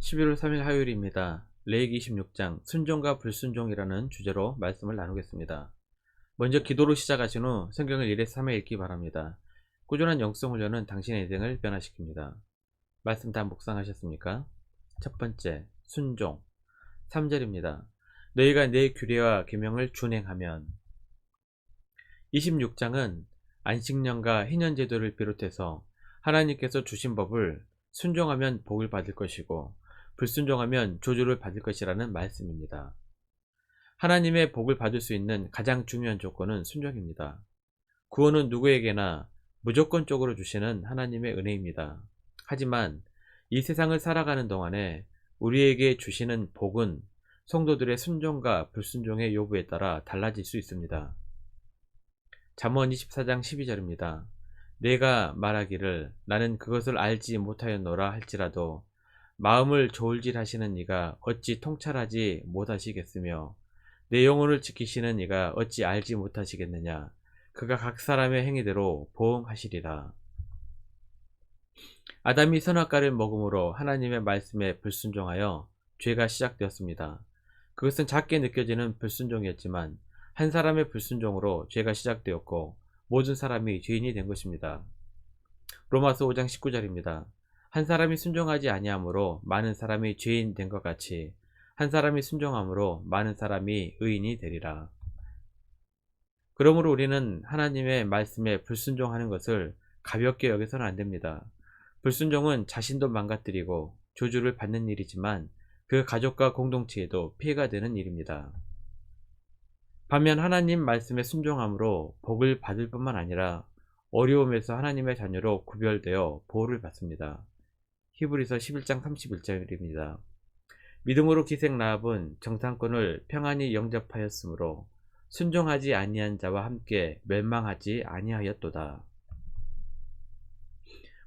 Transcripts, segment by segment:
11월 3일 화요일입니다. 레위기 26장 순종과 불순종이라는 주제로 말씀을 나누겠습니다. 먼저 기도로 시작하신 후 성경을 1에서 3회 읽기 바랍니다. 꾸준한 영성 훈련은 당신의 인생을 변화시킵니다. 말씀 다 묵상하셨습니까? 첫 번째, 순종. 3절입니다. 너희가 내 규례와 계명을 준행하면. 26장은 안식년과 희년제도를 비롯해서 하나님께서 주신 법을 순종하면 복을 받을 것이고 불순종하면 저주를 받을 것이라는 말씀입니다. 하나님의 복을 받을 수 있는 가장 중요한 조건은 순종입니다. 구원은 누구에게나 무조건적으로 주시는 하나님의 은혜입니다. 하지만 이 세상을 살아가는 동안에 우리에게 주시는 복은 성도들의 순종과 불순종의 요구에 따라 달라질 수 있습니다. 잠언 24장 12절입니다. 내가 말하기를 나는 그것을 알지 못하였노라 할지라도 마음을 저울질하시는 이가 어찌 통찰하지 못하시겠으며 내 영혼을 지키시는 이가 어찌 알지 못하시겠느냐. 그가 각 사람의 행위대로 보응하시리라. 아담이 선악과를 먹음으로 하나님의 말씀에 불순종하여 죄가 시작되었습니다. 그것은 작게 느껴지는 불순종이었지만 한 사람의 불순종으로 죄가 시작되었고 모든 사람이 죄인이 된 것입니다. 로마서 5장 19절입니다. 한 사람이 순종하지 아니하므로 많은 사람이 죄인 된 것 같이 한 사람이 순종함으로 많은 사람이 의인이 되리라. 그러므로 우리는 하나님의 말씀에 불순종하는 것을 가볍게 여겨서는 안 됩니다. 불순종은 자신도 망가뜨리고 저주를 받는 일이지만 그 가족과 공동체에도 피해가 되는 일입니다. 반면 하나님 말씀에 순종함으로 복을 받을 뿐만 아니라 어려움에서 하나님의 자녀로 구별되어 보호를 받습니다. 히브리서 11장 31절입니다. 믿음으로 기생 라합은 정탐꾼을 평안히 영접하였으므로 순종하지 아니한 자와 함께 멸망하지 아니하였도다.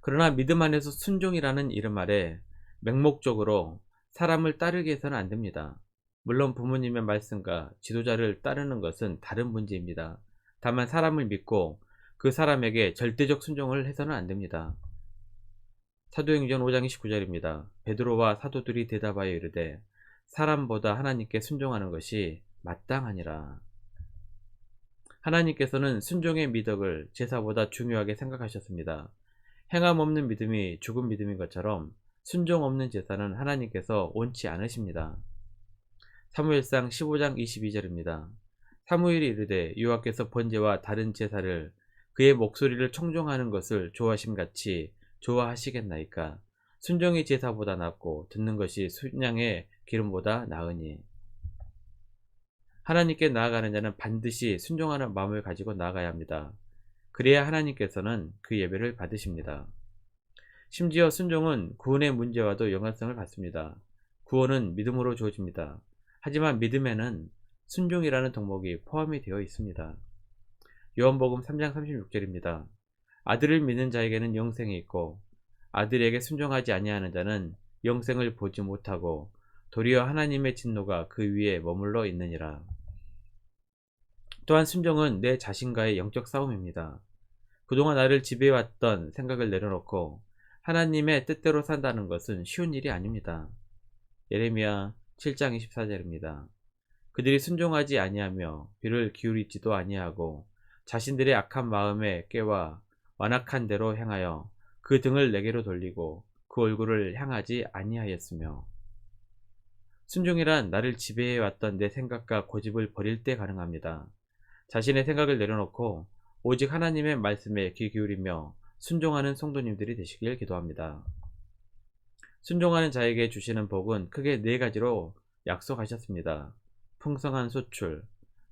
그러나 믿음 안에서 순종이라는 이름 아래 맹목적으로 사람을 따르게 해서는 안 됩니다. 물론 부모님의 말씀과 지도자를 따르는 것은 다른 문제입니다. 다만 사람을 믿고 그 사람에게 절대적 순종을 해서는 안 됩니다. 사도행전 5장 29절입니다. 베드로와 사도들이 대답하여 이르되 사람보다 하나님께 순종하는 것이 마땅하니라. 하나님께서는 순종의 미덕을 제사보다 중요하게 생각하셨습니다. 행함 없는 믿음이 죽은 믿음인 것처럼 순종 없는 제사는 하나님께서 원치 않으십니다. 사무엘상 15장 22절입니다. 사무엘이 이르되 여호와께서 번제와 다른 제사를 그의 목소리를 청종하는 것을 좋아하심같이 좋아하시겠나이까. 순종이 제사보다 낫고 듣는 것이 순양의 기름보다 나으니. 하나님께 나아가는 자는 반드시 순종하는 마음을 가지고 나아가야 합니다. 그래야 하나님께서는 그 예배를 받으십니다. 심지어 순종은 구원의 문제와도 연관성을 갖습니다. 구원은 믿음으로 주어집니다. 하지만 믿음에는 순종이라는 덕목이 포함이 되어 있습니다. 요한복음 3장 36절입니다. 아들을 믿는 자에게는 영생이 있고 아들에게 순종하지 아니하는 자는 영생을 보지 못하고 도리어 하나님의 진노가 그 위에 머물러 있느니라. 또한 순종은 내 자신과의 영적 싸움입니다. 그동안 나를 지배해왔던 생각을 내려놓고 하나님의 뜻대로 산다는 것은 쉬운 일이 아닙니다. 예레미야 7장 24절입니다. 그들이 순종하지 아니하며 귀를 기울이지도 아니하고 자신들의 악한 마음에 깨와 완악한 대로 행하여 그 등을 내게로 돌리고 그 얼굴을 향하지 아니하였으며. 순종이란 나를 지배해왔던 내 생각과 고집을 버릴 때 가능합니다. 자신의 생각을 내려놓고 오직 하나님의 말씀에 귀 기울이며 순종하는 성도님들이 되시길 기도합니다. 순종하는 자에게 주시는 복은 크게 4가지로 약속하셨습니다. 풍성한 소출,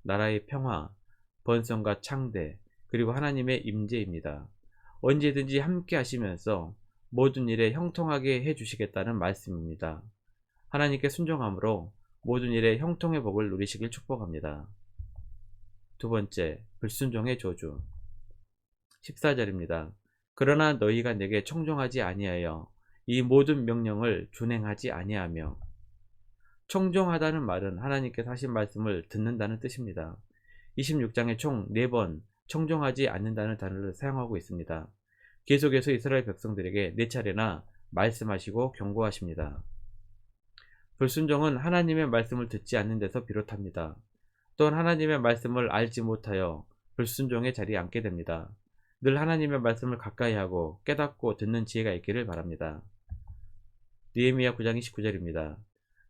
나라의 평화, 번성과 창대, 그리고 하나님의 임재입니다. 언제든지 함께 하시면서 모든 일에 형통하게 해주시겠다는 말씀입니다. 하나님께 순종함으로 모든 일에 형통의 복을 누리시길 축복합니다. 두 번째, 불순종의 저주. 14절입니다. 그러나 너희가 내게 청종하지 아니하여 이 모든 명령을 준행하지 아니하며. 청종하다는 말은 하나님께서 하신 말씀을 듣는다는 뜻입니다. 26장에 총 4번 청종하지 않는다는 단어를 사용하고 있습니다. 계속해서 이스라엘 백성들에게 4차례나 말씀하시고 경고하십니다. 불순종은 하나님의 말씀을 듣지 않는 데서 비롯합니다. 또한 하나님의 말씀을 알지 못하여 불순종의 자리에 앉게 됩니다. 늘 하나님의 말씀을 가까이 하고 깨닫고 듣는 지혜가 있기를 바랍니다. 느헤미야 9장 29절입니다.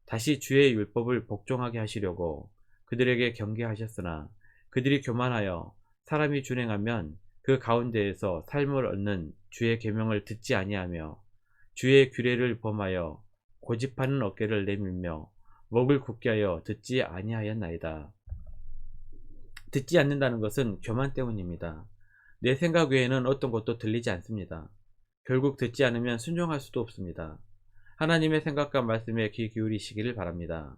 다시 주의 율법을 복종하게 하시려고 그들에게 경계하셨으나 그들이 교만하여 사람이 준행하면 그 가운데에서 삶을 얻는 주의 계명을 듣지 아니하며 주의 규례를 범하여 고집하는 어깨를 내밀며 목을 굳게 하여 듣지 아니하였나이다. 듣지 않는다는 것은 교만 때문입니다. 내 생각 외에는 어떤 것도 들리지 않습니다. 결국 듣지 않으면 순종할 수도 없습니다. 하나님의 생각과 말씀에 귀 기울이시기를 바랍니다.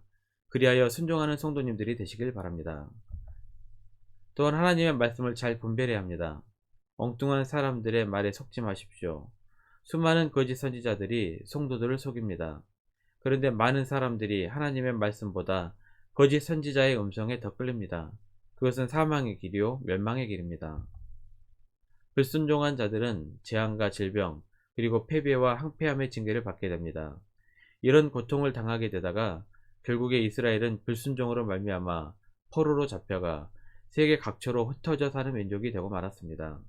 그리하여 순종하는 성도님들이 되시길 바랍니다. 또한 하나님의 말씀을 잘 분별해야 합니다. 엉뚱한 사람들의 말에 속지 마십시오. 수많은 거짓 선지자들이 성도들을 속입니다. 그런데 많은 사람들이 하나님의 말씀보다 거짓 선지자의 음성에 더 끌립니다. 그것은 사망의 길이요 멸망의 길입니다. 불순종한 자들은 재앙과 질병 그리고 패배와 항폐함의 징계를 받게 됩니다. 이런 고통을 당하게 되다가 결국에 이스라엘은 불순종으로 말미암아 포로로 잡혀가 세계 각처로 흩어져 사는 민족이 되고 말았습니다.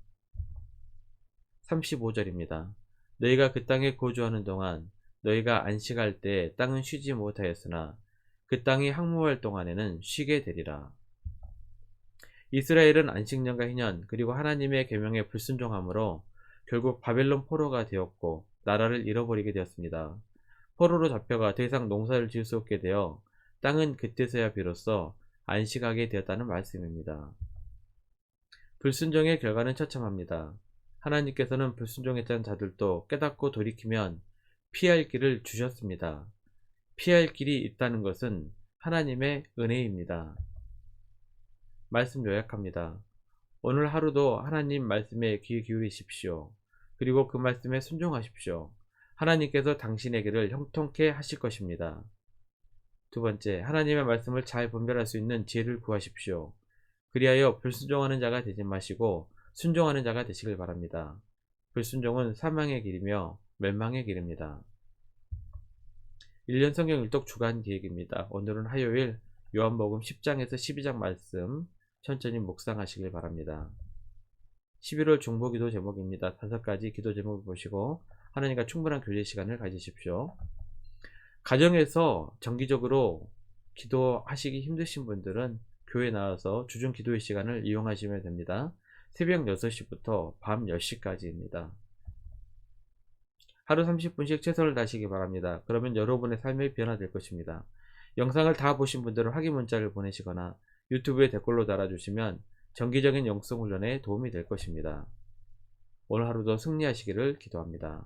35절입니다. 너희가 그 땅에 거주하는 동안 너희가 안식할 때 땅은 쉬지 못하였으나 그 땅이 항무할 동안에는 쉬게 되리라. 이스라엘은 안식년과 희년 그리고 하나님의 계명에 불순종함으로 결국 바벨론 포로가 되었고 나라를 잃어버리게 되었습니다. 포로로 잡혀가 더 이상 농사를 지을 수 없게 되어 땅은 그때서야 비로소 안식하게 되었다는 말씀입니다. 불순종의 결과는 처참합니다. 하나님께서는 불순종했던 자들도 깨닫고 돌이키면 피할 길을 주셨습니다. 피할 길이 있다는 것은 하나님의 은혜입니다. 말씀 요약합니다. 오늘 하루도 하나님 말씀에 귀 기울이십시오. 그리고 그 말씀에 순종하십시오. 하나님께서 당신에게를 형통케 하실 것입니다. 두 번째, 하나님의 말씀을 잘 분별할 수 있는 지혜를 구하십시오. 그리하여 불순종하는 자가 되지 마시고 순종하는 자가 되시길 바랍니다. 불순종은 사망의 길이며 멸망의 길입니다. 1년 성경 일독 주간 기획입니다. 오늘은 화요일 요한복음 10장에서 12장 말씀 천천히 묵상하시길 바랍니다. 11월 중보기도 제목입니다. 5가지 기도 제목을 보시고 하나님과 충분한 교제 시간을 가지십시오. 가정에서 정기적으로 기도하시기 힘드신 분들은 교회 나와서 주중 기도의 시간을 이용하시면 됩니다. 새벽 6시부터 밤 10시까지입니다. 하루 30분씩 최선을 다하시기 바랍니다. 그러면 여러분의 삶이 변화될 것입니다. 영상을 다 보신 분들은 확인 문자를 보내시거나 유튜브에 댓글로 달아주시면 정기적인 영성 훈련에 도움이 될 것입니다. 오늘 하루도 승리하시기를 기도합니다.